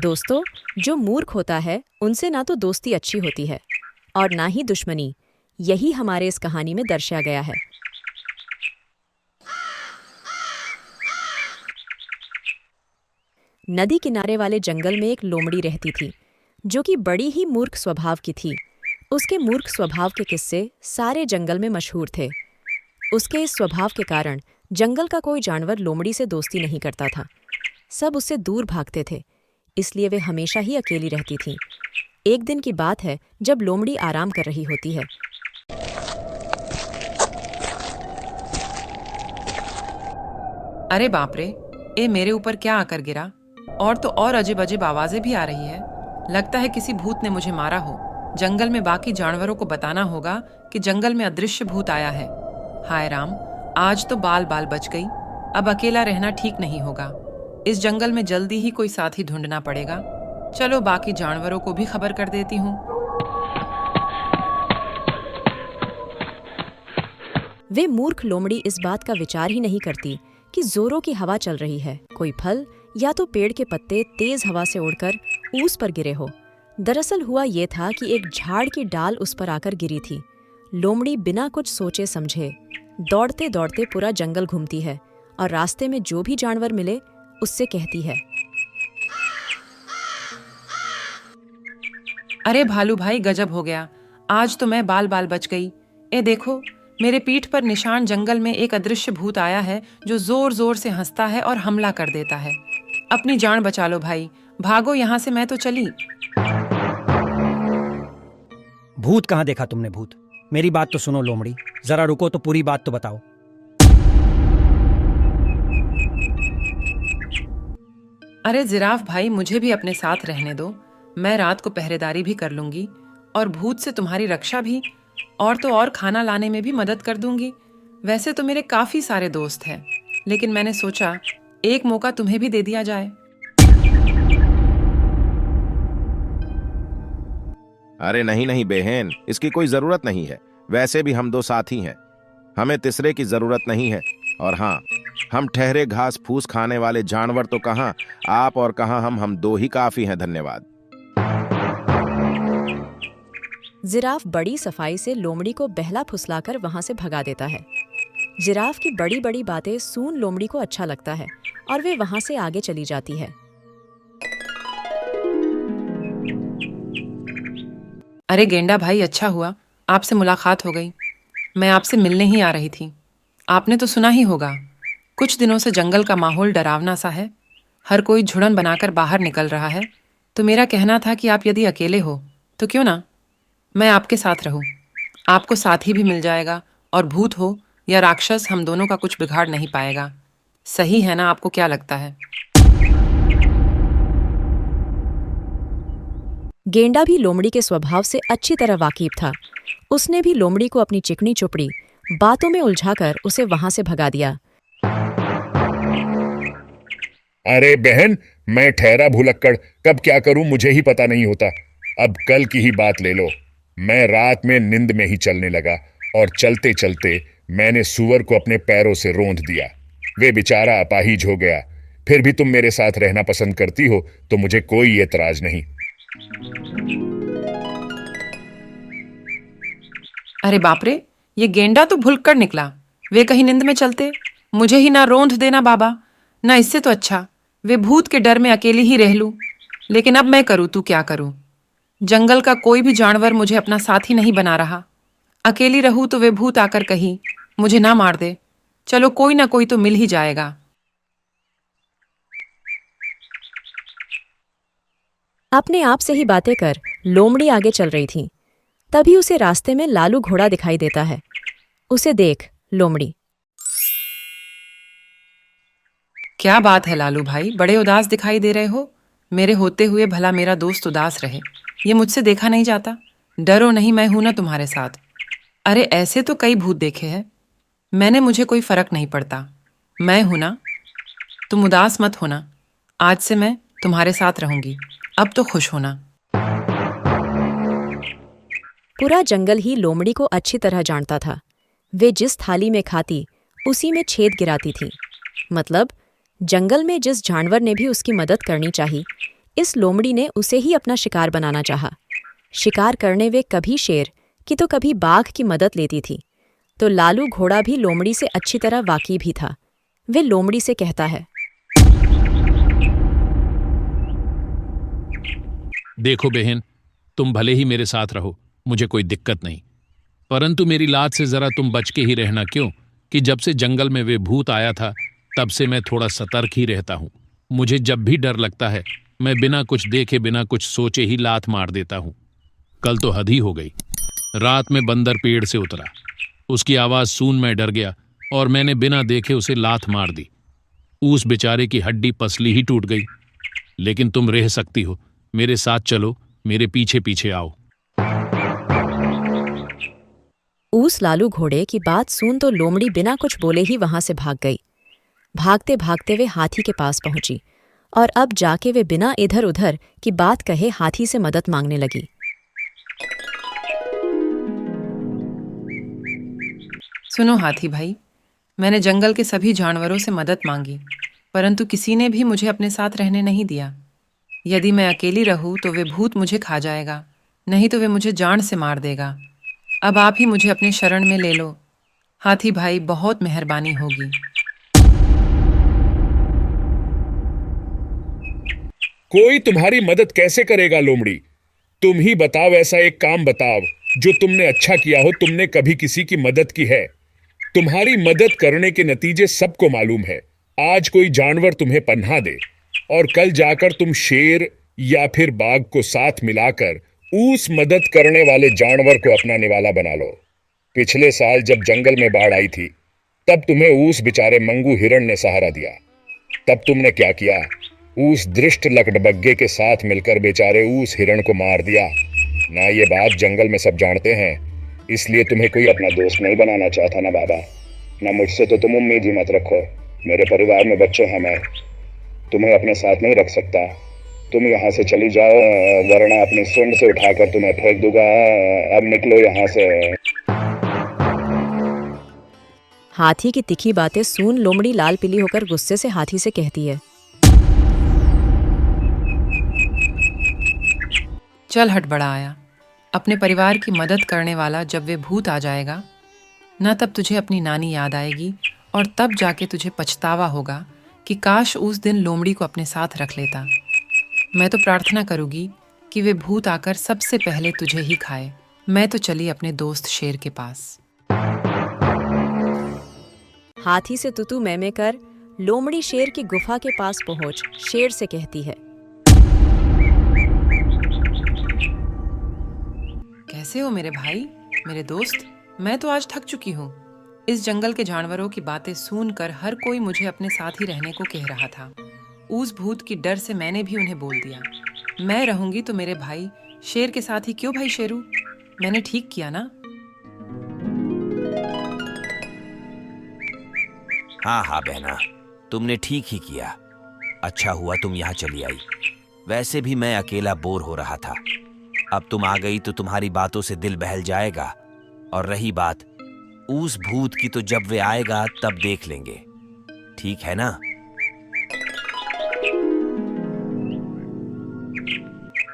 दोस्तों, जो मूर्ख होता है उनसे ना तो दोस्ती अच्छी होती है और ना ही दुश्मनी। यही हमारे इस कहानी में दर्शाया गया है। नदी किनारे वाले जंगल में एक लोमड़ी रहती थी, जो कि बड़ी ही मूर्ख स्वभाव की थी। उसके मूर्ख स्वभाव के किस्से सारे जंगल में मशहूर थे। उसके इस स्वभाव के कारण जंगल का कोई जानवर लोमड़ी से दोस्ती नहीं करता था। सब उससे दूर भागते थे, इसलिए वे हमेशा ही अकेली रहती थीं। एक दिन की बात है जब लोमड़ी आराम कर रही होती है। अरे बाप रे, ये मेरे ऊपर क्या आकर गिरा? और तो और अजीब अजीब आवाजें भी आ रही है। लगता है किसी भूत ने मुझे मारा हो। जंगल में बाकी जानवरों को बताना होगा कि जंगल में अदृश्य भूत आया है। हाय राम, आज तो बाल बाल बच गई। अब अकेला रहना ठीक नहीं होगा। इस जंगल में जल्दी ही कोई साथी ढूंढना पड़ेगा। चलो बाकी जानवरों को भी खबर कर देती हूँ। वे मूर्ख लोमड़ी इस बात का विचार ही नहीं करती कि जोरों की हवा चल रही है, कोई फल या तो पेड़ के पत्ते तेज हवा से उड़कर ऊस पर गिरे हो। दरअसल हुआ ये था कि एक झाड़ की डाल उस पर आकर गिरी थी। लोमड़ी बिना कुछ सोचे समझे दौड़ते दौड़ते पूरा जंगल घूमती है और रास्ते में जो भी जानवर मिले उससे कहती है, अरे भालू भाई, गजब हो गया। आज तो मैं बाल बाल बच गई। ए देखो, मेरे पीठ पर निशान जंगल में एक अदृश्य भूत आया है जो जोर जोर से हंसता है और हमला कर देता है। अपनी जान बचा लो भाई, भागो यहाँ से, मैं तो चली। भूत कहाँ देखा तुमने? भूत? मेरी बात तो सुनो लोमड़ी, जरा रुको तो पूरी बात तो बताओ। अरे जिराफ भाई, मुझे भी अपने साथ रहने दो। मैं रात को पहरेदारी भी कर लूंगी और भूत से तुम्हारी रक्षा भी, और तो और खाना लाने में भी मदद कर दूंगी। वैसे तो मेरे काफी सारे दोस्त हैं, लेकिन मैंने सोचा एक मौका तुम्हें भी दे दिया जाए। अरे नहीं नहीं बहन, इसकी कोई जरूरत नहीं है। वैसे भी हम दो साथी हैं, हमें तीसरे की जरूरत नहीं है। और हाँ, हम ठहरे घास फूस खाने वाले जानवर तो कहाँ आप और कहाँ हम दो ही काफी हैं। धन्यवाद। जिराफ बड़ी सफाई से लोमड़ी को बहला फुसलाकर वहां से भगा देता है। जिराफ की बड़ी बड़ी बातें सून लोमड़ी को अच्छा लगता है और वे वहां से आगे चली जाती है। अरे गेंडा भाई, अच्छा हुआ आपसे मुलाकात हो गई। मैं आपसे मिलने ही आ रही थी। आपने तो सुना ही होगा, कुछ दिनों से जंगल का माहौल डरावना सा है। हर कोई झुंड बनाकर बाहर निकल रहा है। तो मेरा कहना था कि आप यदि अकेले हो तो क्यों ना मैं आपके साथ रहूं। आपको साथी भी मिल जाएगा और भूत हो या राक्षस, हम दोनों का कुछ बिगाड़ नहीं पाएगा। सही है ना? आपको क्या लगता है? गेंडा भी लोमड़ी के स्वभाव से अच्छी तरह वाकिफ था। उसने भी लोमड़ी को अपनी चिकनी चुपड़ी बातों में उलझाकर उसे वहां से भगा दिया। अरे बहन, मैं ठहरा भुलक्कड़, कब क्या करूं मुझे ही पता नहीं होता। अब कल की ही बात ले लो, मैं रात में नींद में ही चलने लगा और चलते चलते मैंने सूअर को अपने पैरों से रौंद दिया। वे बेचारा अपाहिज हो गया। फिर भी तुम मेरे साथ रहना पसंद करती हो तो मुझे कोई एतराज नहीं। अरे बाप रे, ये गेंडा तो भुलक्कड़ निकला। वे कहीं नींद में चलते मुझे ही ना रौंद देना बाबा। ना इससे तो अच्छा वे भूत के डर में अकेली ही रह लूं। लेकिन अब मैं करूं तो क्या करूं? जंगल का कोई भी जानवर मुझे अपना साथी नहीं बना रहा। अकेली रहूं तो वे भूत आकर कहीं मुझे ना मार दे। चलो, कोई ना कोई तो मिल ही जाएगा। अपने आप से ही बातें कर लोमड़ी आगे चल रही थी। तभी उसे रास्ते में लालू घोड़ा दिखाई देता है। उसे देख लोमड़ी, क्या बात है लालू भाई, बड़े उदास दिखाई दे रहे हो। मेरे होते हुए भला मेरा दोस्त उदास रहे, ये मुझसे देखा नहीं जाता। डरो नहीं, मैं हूं ना तुम्हारे साथ। अरे ऐसे तो कई भूत देखे हैं मैंने, मुझे कोई फर्क नहीं पड़ता। मैं हूं ना, तुम उदास मत होना। आज से मैं तुम्हारे साथ रहूंगी। अब तो खुश होना। पूरा जंगल ही लोमड़ी को अच्छी तरह जानता था। वे जिस थाली में खाती उसी में छेद गिराती थी। मतलब जंगल में जिस जानवर ने भी उसकी मदद करनी चाहिए, इस लोमड़ी ने उसे ही अपना शिकार बनाना चाहा। शिकार करने वे कभी शेर की तो कभी बाघ की मदद लेती थी। तो लालू घोड़ा भी लोमड़ी से अच्छी तरह वाकिफ भी था। वे लोमड़ी से कहता है, देखो बहन, तुम भले ही मेरे साथ रहो, मुझे कोई दिक्कत नहीं, परंतु मेरी लात से जरा तुम बच के ही रहना। क्यों कि जब से जंगल में वे भूत आया था तब से मैं थोड़ा सतर्क ही रहता हूं। मुझे जब भी डर लगता है मैं बिना कुछ देखे बिना कुछ सोचे ही लात मार देता हूं। कल तो हद ही हो गई। रात में बंदर पेड़ से उतरा, उसकी आवाज सुन मैं डर गया और मैंने बिना देखे उसे लात मार दी। उस बेचारे की हड्डी पसली ही टूट गई। लेकिन तुम रह सकती हो, मेरे साथ चलो, मेरे पीछे पीछे आओ। ऊस लालू घोड़े की बात सुन तो लोमड़ी बिना कुछ बोले ही वहां से भाग गई। भागते भागते वे हाथी के पास पहुंची और अब जाके वे बिना इधर उधर की बात कहे हाथी से मदद मांगने लगी। सुनो हाथी भाई, मैंने जंगल के सभी जानवरों से मदद मांगी, परंतु किसी ने भी मुझे अपने साथ रहने नहीं दिया। यदि मैं अकेली रहूं तो वे भूत मुझे खा जाएगा, नहीं तो वे मुझे जान से मार देगा। अब आप ही मुझे अपने शरण में ले लो। हाथी भाई, बहुत मेहरबानी होगी। कोई तुम्हारी मदद कैसे करेगा लोमड़ी? तुम ही बताओ, ऐसा एक काम बताओ जो तुमने अच्छा किया हो, तुमने कभी किसी की मदद की है। तुम्हारी मदद करने के नतीजे सबको मालूम है। आज कोई जानवर तुम्हें पन्हा दे और कल जाकर तुम शेर या फिर बाघ को साथ मिलाकर उस मदद करने वाले जानवर को अपना निवाला बना लो। पिछले साल जब जंगल में बाढ़ आई थी तब तुम्हें उस बेचारे मंगू हिरण ने सहारा दिया। तब तुमने क्या किया? उस दृष्ट लकड़बग्गे के साथ मिलकर बेचारे उस हिरण को मार दिया ना। ये बात जंगल में सब जानते हैं, इसलिए तुम्हें कोई अपना दोस्त नहीं बनाना चाहता ना बाबा। ना मुझसे तो तुम उम्मीद ही मत रखो। मेरे परिवार में बच्चे हैं, मैं तुम्हें अपने साथ नहीं रख सकता। तुम यहाँ से चली जाओ, वरना अपनी सुंड से उठाकर तुम्हें फेंक दूंगा। अब निकलो यहाँ से। हाथी की तिखी बातें सुन लोमड़ी लाल पीली होकर गुस्से से हाथी से कहती है, चल हट बड़ा आया। अपने परिवार की मदद करने वाला जब वे भूत आ जाएगा ना, तब तुझे अपनी नानी याद आएगी और तब जाके तुझे पछतावा होगा कि काश उस दिन लोमड़ी को अपने साथ रख लेता। मैं तो प्रार्थना करूंगी कि वे भूत आकर सबसे पहले तुझे ही खाए। मैं तो चली अपने दोस्त शेर के पास। हाथी से तुतू मैमे कर लोमड़ी शेर की गुफा के पास पहुंच शेर से कहती है, कैसे हो मेरे भाई, मेरे दोस्त? मैं तो आज थक चुकी हूँ। इस जंगल के जानवरों की बातें सुनकर हर कोई मुझे अपने साथ ही रहने को कह रहा था। उस भूत की डर से मैंने भी उन्हें बोल दिया, मैं रहूंगी तो मेरे भाई शेर के साथ ही। क्यों भाई शेरू, मैंने ठीक किया ना? हाँ हाँ बहना, तुमने ठीक ही किया। अच्छा हुआ तुम यहाँ चली आई। वैसे भी मैं अकेला बोर हो रहा था। अब तुम आ गई तो तुम्हारी बातों से दिल बहल जाएगा। और रही बात उस भूत की, तो जब वे आएगा तब देख लेंगे, ठीक है ना?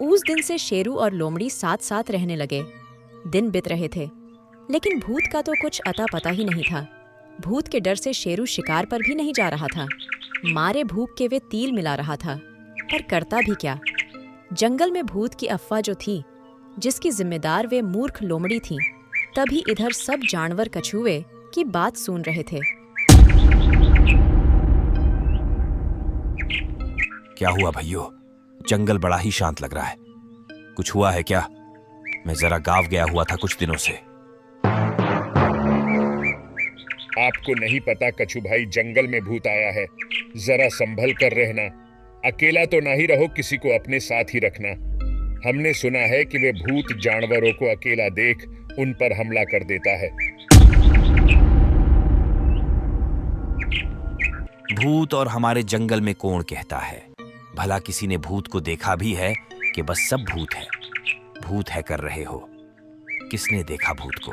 उस दिन से शेरू और लोमड़ी साथ साथ रहने लगे। दिन बीत रहे थे, लेकिन भूत का तो कुछ अता पता ही नहीं था। भूत के डर से शेरू शिकार पर भी नहीं जा रहा था। मारे भूख के वे तील मिला रहा था, पर करता भी क्या? जंगल में भूत की अफवाह जो थी, जिसकी जिम्मेदार वे मूर्ख लोमड़ी थी, तभी इधर सब जानवर कछुए की बात सुन रहे थे। क्या हुआ भैयो? जंगल बड़ा ही शांत लग रहा है। कुछ हुआ है क्या? मैं जरा गाँव गया हुआ था कुछ दिनों से। आपको नहीं पता कछु भाई, जंगल में भूत आया है। जरा संभल कर रहना। अकेला तो ना ही रहो, किसी को अपने साथ ही रखना। हमने सुना है कि वे भूत जानवरों को अकेला देख उन पर हमला कर देता है। भूत और हमारे जंगल में कौन कहता है? भला किसी ने भूत को देखा भी है कि बस सब भूत है? भूत है कर रहे हो। किसने देखा भूत को?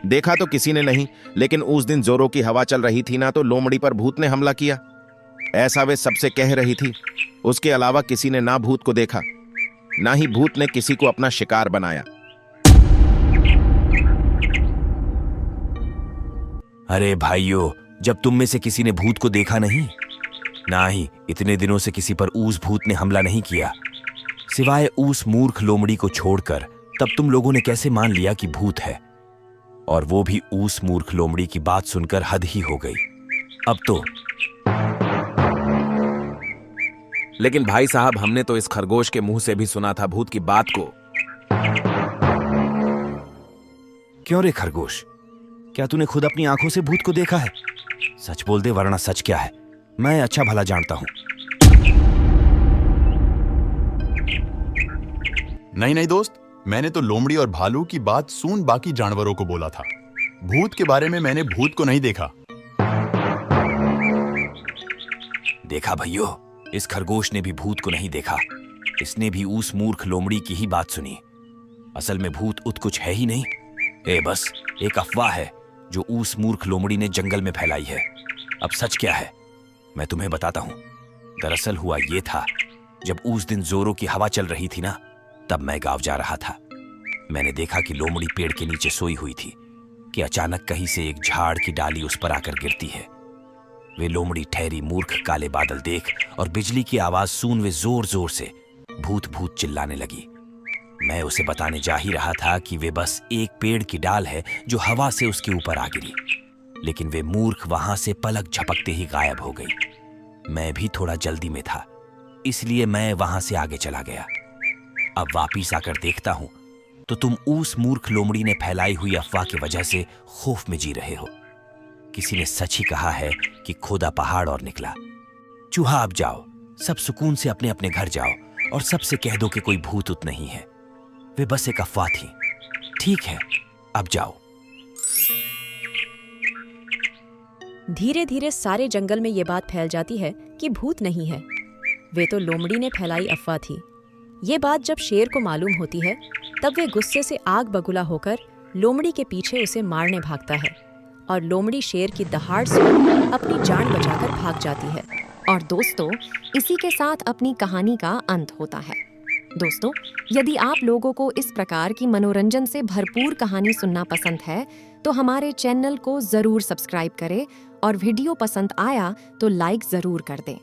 देखा तो किसी ने नहीं, लेकिन उस दिन जोरों की हवा चल रही थी ना, तो लोमड़ी पर भूत ने हमला किया। ऐसा वे सबसे कह रही थी। उसके अलावा किसी ने ना भूत को देखा, ना ही भूत ने किसी को अपना शिकार बनाया। अरे भाइयों, जब तुम में से किसी ने भूत को देखा नहीं, ना ही इतने दिनों से किसी पर उस भूत ने हमला नहीं किया, सिवाय उस मूर्ख लोमड़ी को छोड़कर, तब तुम लोगों ने कैसे मान लिया कि भूत है? और वो भी उस मूर्ख लोमड़ी की बात सुनकर हद ही हो गई। अब तो लेकिन भाई साहब, हमने तो इस खरगोश के मुंह से भी सुना था भूत की बात को। क्यों रे खरगोश, क्या तूने खुद अपनी आंखों से भूत को देखा है? सच बोल दे, वरना सच क्या है मैं अच्छा भला जानता हूं। नहीं दोस्त, मैंने तो लोमड़ी और भालू की बात सुन बाकी जानवरों को बोला था। भूत के बारे में मैंने भूत को नहीं देखा। देखा भैयो, इस खरगोश ने भी भूत को नहीं देखा। इसने भी उस मूर्ख लोमड़ी की ही बात सुनी। असल में भूत उत कुछ है ही नहीं, ये बस एक अफवाह है जो उस मूर्ख लोमड़ी ने जंगल में फैलाई है। अब सच क्या है मैं तुम्हें बताता हूं। दरअसल हुआ ये था, जब उस दिन जोरों की हवा चल रही थी ना, तब मैं गांव जा रहा था। मैंने देखा कि लोमड़ी पेड़ के नीचे सोई हुई थी कि अचानक कहीं से एक झाड़ की डाली उस पर आकर गिरती है। वे लोमड़ी ठहरी मूर्ख काले बादल देख और बिजली की आवाज सुन वे जोर जोर से भूत भूत चिल्लाने लगी। मैं उसे बताने जा ही रहा था कि वे बस एक पेड़ की डाल है जो हवा से उसके ऊपर आ गिरी, लेकिन वे मूर्ख वहां से पलक झपकते ही गायब हो गई। मैं भी थोड़ा जल्दी में था, इसलिए मैं वहां से आगे चला गया। अब वापिस आकर देखता हूं तो तुम उस मूर्ख लोमड़ी ने फैलाई हुई अफवाह की वजह से खौफ में जी रहे हो। किसी ने सच ही कहा है कि खोदा पहाड़ और निकला। चूहा, अब जाओ, सब सुकून से अपने अपने घर जाओ और सबसे कह दो कि कोई भूत उत नहीं है, वे बस एक अफवाह थी। ठीक है, अब जाओ। धीरे धीरे सारे जंगल में ये बात फैल जाती है कि भूत नहीं है, वे तो लोमड़ी ने फैलाई अफवाह थी। ये बात जब शेर को मालूम होती है, तब वे गुस्से से आग बगुला होकर लोमड़ी के पीछे उसे मारने भागता है और लोमड़ी शेर की दहाड़ से अपनी जान बचाकर भाग जाती है। और दोस्तों, इसी के साथ अपनी कहानी का अंत होता है। दोस्तों, यदि आप लोगों को इस प्रकार की मनोरंजन से भरपूर कहानी सुनना पसंद है, तो हमारे चैनल को जरूर सब्सक्राइब करें और वीडियो पसंद आया तो लाइक जरूर कर दें।